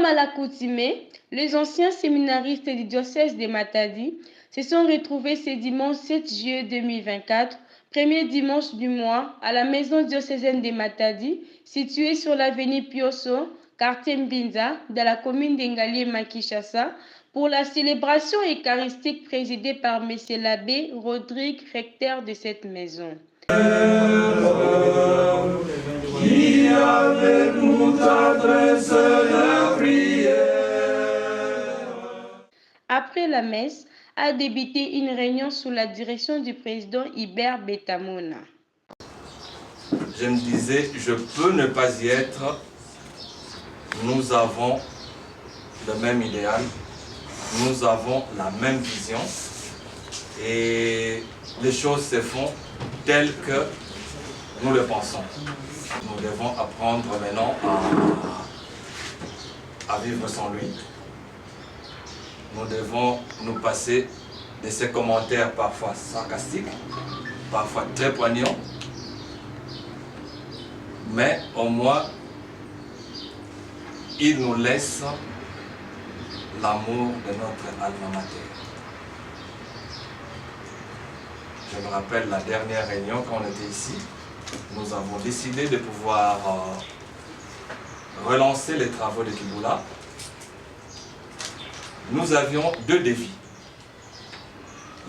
à l'accoutumée, les anciens séminaristes du diocèse de Matadi se sont retrouvés ce dimanche 7 juillet 2024, premier dimanche du mois, à la maison diocésaine de Matadi, située sur l'avenue Piosso, quartier Mbinza, dans la commune d'Engalie-Makishasa, pour la célébration eucharistique présidée par M. l'abbé Rodrigue, recteur de cette maison. Qui avec nous adresse la prière. Après la messe, a débuté une réunion sous la direction du président Hubert Betamona. Je me disais, je peux ne pas y être. Nous avons le même idéal, nous avons la même vision et les choses se font telles que nous le pensons. Nous devons apprendre maintenant à vivre sans lui. Nous devons nous passer de ces commentaires parfois sarcastiques, parfois très poignants, mais au moins il nous laisse l'amour de notre alma mater. Je me rappelle la dernière réunion quand on était ici, nous avons décidé de pouvoir relancer les travaux de Kibula. Nous avions deux défis.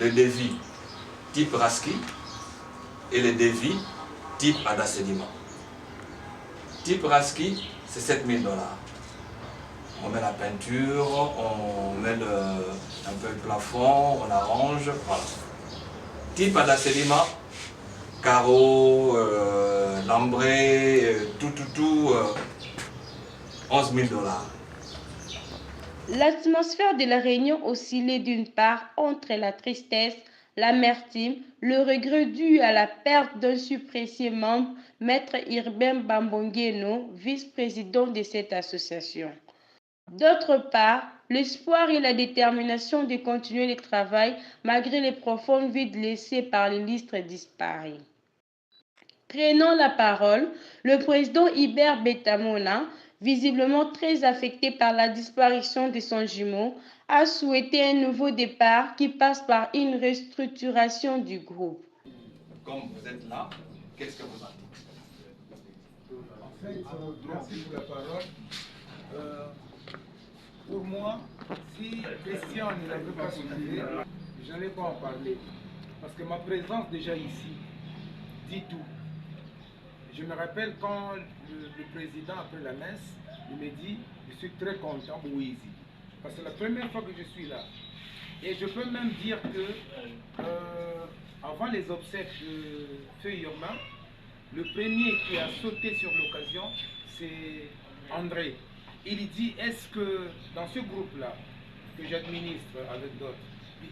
Le défi type Raski et le défi type Adasedima. Type Raski, c'est 7 000 $. On met la peinture, on met un peu le plafond, on arrange, voilà. Type Adasedima, carreaux, lambré, tout, 11 000 $. L'atmosphère de la réunion oscillait d'une part entre la tristesse, l'amertume, le regret dû à la perte d'un si précieux membre, Maître Urbain Bambongeno, vice-président de cette association. D'autre part, l'espoir et la détermination de continuer le travail malgré les profonds vides laissés par les listes disparues. Prenant la parole, le président Hubert Betamona, visiblement très affecté par la disparition de son jumeau, a souhaité un nouveau départ qui passe par une restructuration du groupe. Comme vous êtes là, qu'est-ce que vous en dites? En fait, merci pour la parole. Pour moi, si Christian ne l'avait pas soulevé, je n'allais pas en parler. Parce que ma présence déjà ici dit tout. Je me rappelle quand le président, après la messe, il me dit, je suis très content pour Ouizi. Parce que c'est la première fois que je suis là. Et je peux même dire que, avant les obsèques de Feu Urbain, le premier qui a sauté sur l'occasion, c'est André. Il dit, est-ce que dans ce groupe-là, que j'administre avec d'autres,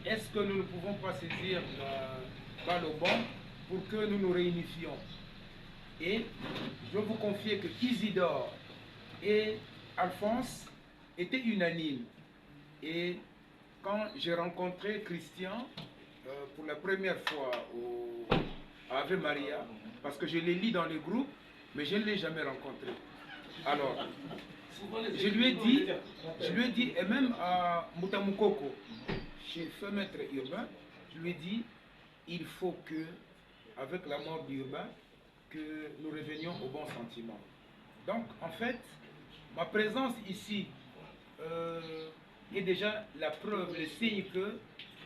est-ce que nous ne pouvons pas saisir la balle au bon pour que nous nous réunifions? Et je veux vous confier que Isidore et Alphonse étaient unanimes. Et quand j'ai rencontré Christian pour la première fois à Ave Maria, parce que je l'ai lu dans le groupe, mais je ne l'ai jamais rencontré. Alors, je lui ai dit, et même à Mutamukoko, chez Feu Maître Urbain, je lui ai dit, il faut que, avec la mort d'Urbain, que nous revenions au bon sentiment. Donc, en fait, ma présence ici est déjà la preuve, le signe que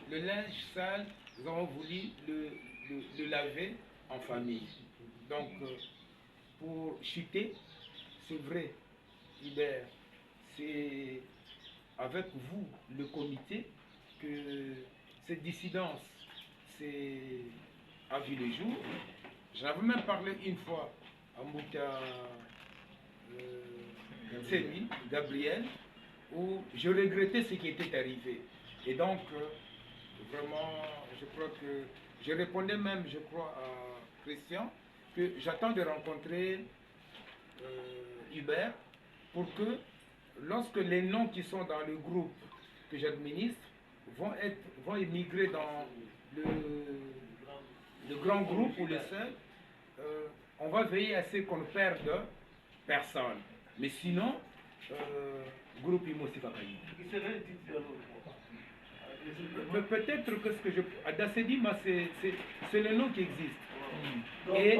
le linge sale, nous avons voulu le laver en famille. Donc, pour chuter, c'est vrai, Hubert, c'est avec vous, le comité, que cette dissidence a vu le jour. J'en avais même parlé une fois à Mouta Tsemi, Gabriel, où je regrettais ce qui était arrivé. Et donc, vraiment, je crois que je répondais même, je crois, à Christian, que j'attends de rencontrer Hubert pour que, lorsque les noms qui sont dans le groupe que j'administre vont émigrer dans le grand groupe ou le seul, on va veiller à ce qu'on ne perde personne. Mais sinon, groupe Imosi Fakaï. Peut-être que ce que je... Adasedima, c'est le nom qui existe. Et...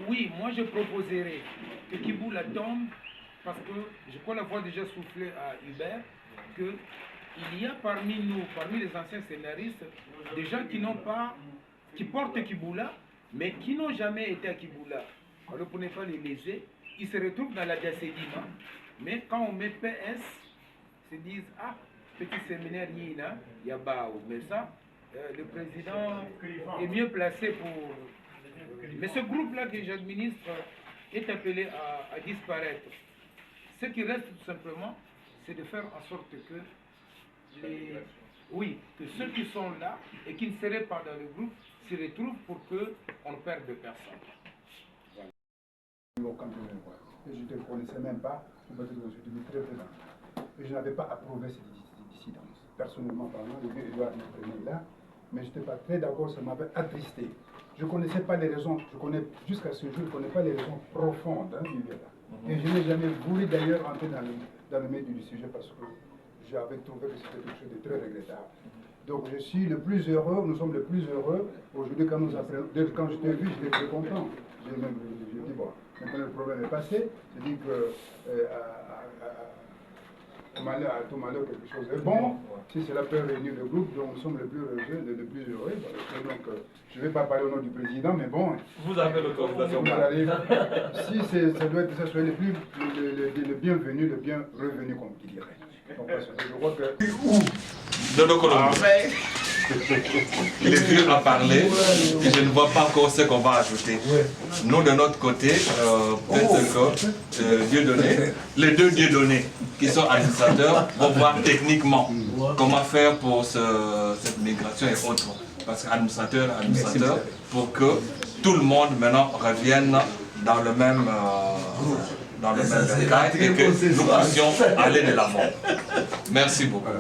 Oui, moi je proposerais que Kiboula tombe, parce que je crois l'avoir déjà soufflé à Hubert, qu'il y a parmi nous, parmi les anciens scénaristes, des gens qui n'ont pas, qui portent Kiboula, mais qui n'ont jamais été à Kiboula. Alors pour ne pas les léser, ils se retrouvent dans la Dasedima, mais quand on met PS, ils se disent, ah, petit séminaire Nina, Yabao, mais ça, le président est mieux placé pour... Mais ce groupe-là que j'administre est appelé à disparaître. Ce qui reste tout simplement, c'est de faire en sorte que que ceux qui sont là et qui ne seraient pas dans le groupe s'y retrouvent pour qu'on ne perde personne. Voilà. Je ne te connaissais même pas, je me suis très présent. Et je n'avais pas approuvé cette dissidence. Personnellement parlant, Edouard m'entraînait là, mais je n'étais pas très d'accord, ça m'avait attristé. Je ne connaissais pas les raisons, jusqu'à ce jour, je ne connais pas les raisons profondes du débat. Et je n'ai jamais voulu d'ailleurs entrer dans le milieu du sujet parce que j'avais trouvé que c'était quelque chose de très regrettable. Donc je suis le plus heureux, nous sommes le plus heureux aujourd'hui quand nous apprenons. Quand je t'ai vu, j'étais très content. J'ai dit, bon, maintenant le problème est passé. Je dis que à tout malheur, quelque chose est bon. Si cela peut réunir le groupe, donc nous sommes le plus heureux. Donc, je ne vais pas parler au nom du président, mais bon. Vous avez l'autorisation. Si ça doit être ça, soyez le bienvenu, le bien revenu, comme qui dirait. Donc, je crois que. Il est venu à parler et je ne vois pas encore ce qu'on va ajouter. Nous, de notre côté, peut-être que Dieudonné, les deux Dieudonné qui sont administrateurs vont voir techniquement comment faire pour cette migration et autres. Parce qu'administrateur, pour que tout le monde maintenant revienne dans le même bercail et que nous puissions aller de l'avant. Merci beaucoup.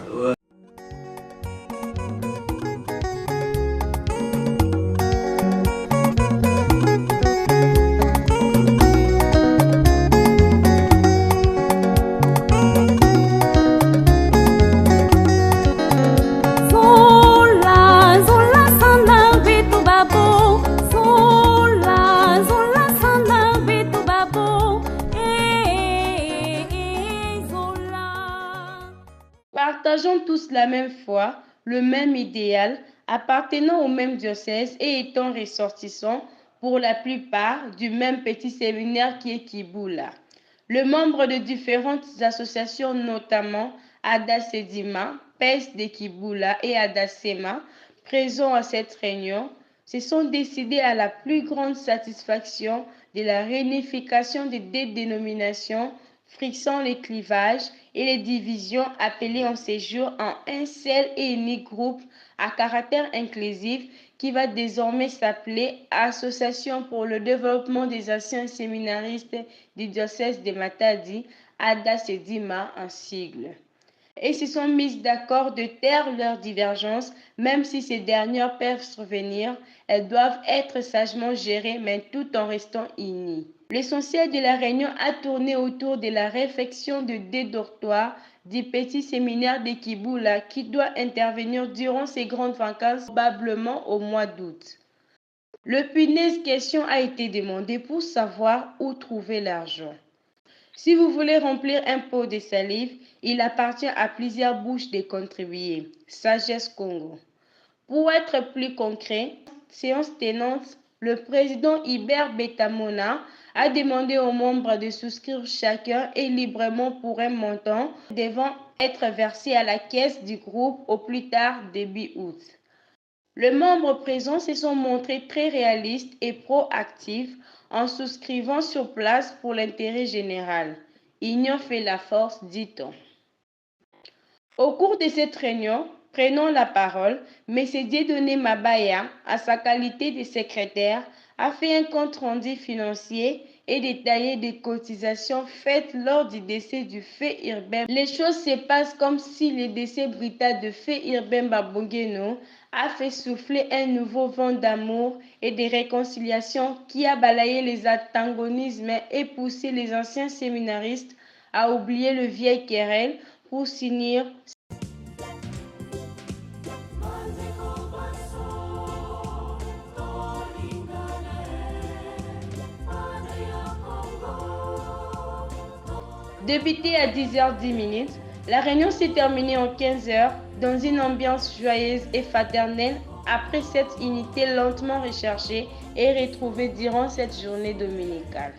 Partageant tous la même foi, le même idéal, appartenant au même diocèse et étant ressortissants pour la plupart du même petit séminaire qui est Kiboula. Le membre de différentes associations, notamment Adasedima, PES de Kiboula et Adasema, présents à cette réunion, se sont décidés à la plus grande satisfaction de la réunification des deux dénominations, frissant les clivages et les divisions appelées en séjour en un seul et unique groupe à caractère inclusif qui va désormais s'appeler Association pour le développement des anciens séminaristes du diocèse de Matadi, Adasedima en sigle. Et se sont mises d'accord de taire leurs divergences, même si ces dernières peuvent survenir, elles doivent être sagement gérées, mais tout en restant unies. L'essentiel de la réunion a tourné autour de la réflexion de deux dortoirs du petit séminaire de Kiboula qui doit intervenir durant ces grandes vacances, probablement au mois d'août. Le punaise question a été demandée pour savoir où trouver l'argent. Si vous voulez remplir un pot de salive, il appartient à plusieurs bouches de contribuer. Sagesse Congo. Pour être plus concret, séance tenante, le président Hubert Betamona a demandé aux membres de souscrire chacun et librement pour un montant devant être versé à la caisse du groupe au plus tard début août. Les membres présents se sont montrés très réalistes et proactifs en souscrivant sur place pour l'intérêt général. Union fait la force, dit-on. Au cours de cette réunion, prenant la parole, M. Dieudonné Mabaya, à sa qualité de secrétaire, a fait un compte-rendu financier et détaillé des cotisations faites lors du décès du fait urbain. Les choses se passent comme si le décès brutal de fait urbain Babongeno a fait souffler un nouveau vent d'amour et de réconciliation qui a balayé les antagonismes et poussé les anciens séminaristes à oublier le vieil querelle pour s'unir. Débuté à 10h10, la réunion s'est terminée en 15h dans une ambiance joyeuse et fraternelle après cette unité lentement recherchée et retrouvée durant cette journée dominicale.